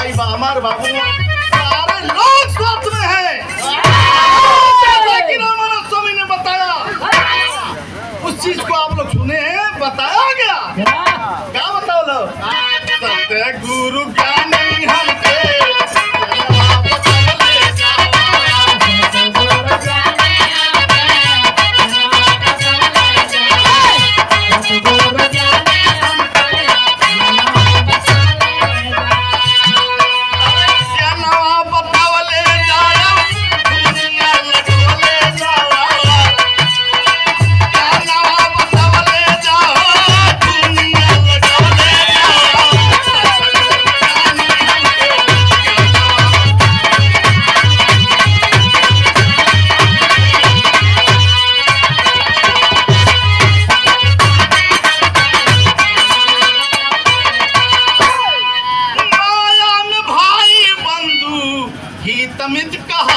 भाई बा हमारे बाबू सारे लोग साथ में हैं। जैसा कि रामानंद स्वामी ने बताया उस चीज को आप लोग सुने हैं, बताया गया। क्या बताओ लोग? सत्य गुरु ज्ञानी हमके तमित कहा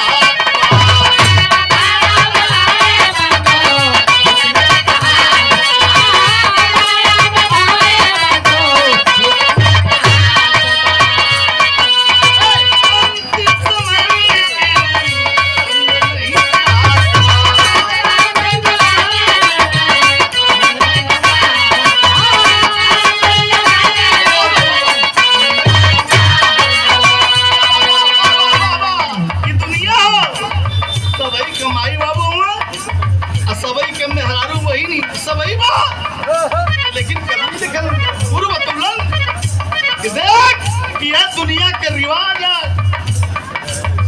दुनिया के रिवाज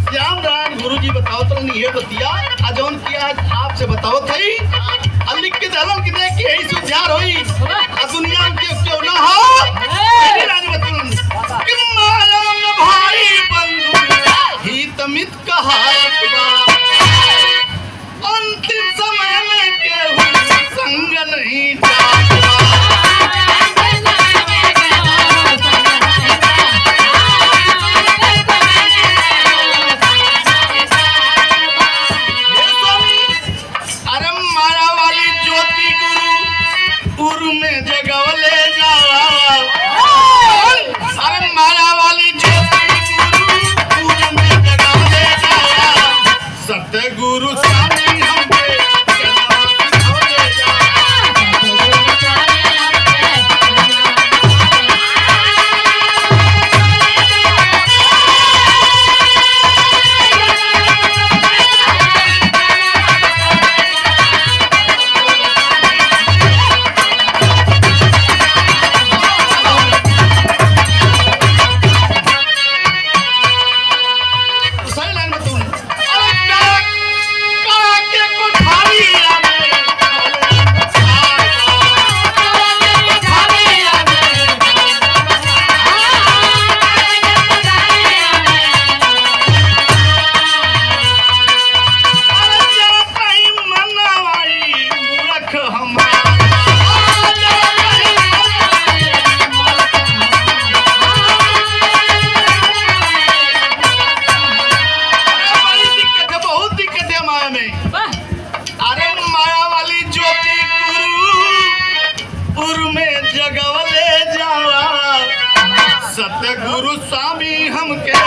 श्याम नारायण गुरु जी बताओ तो नहीं है बतिया अजौन किया आपसे बताओ थई लिख के दलन की देख के यही सुधार होई दुनिया के क्यों ना हो मेरी रानी बतलन कि माया में भाई बंधु ही तमित कहा अंतिम समय में केहू संग नहीं जाता। गुरु स्वामी हमके सत्य गुरु स्वामी हमके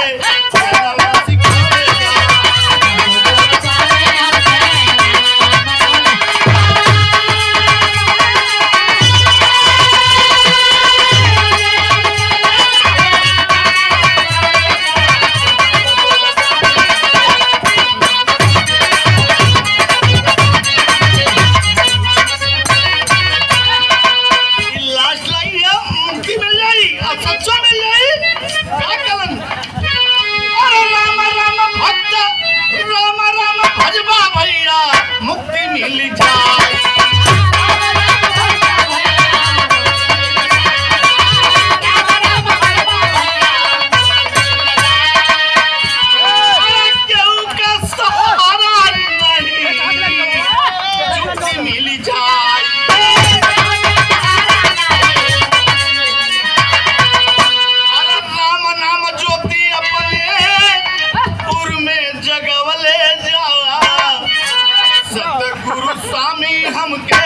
स्वामी हमके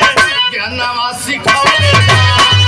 ज्ञानवा सिखौले।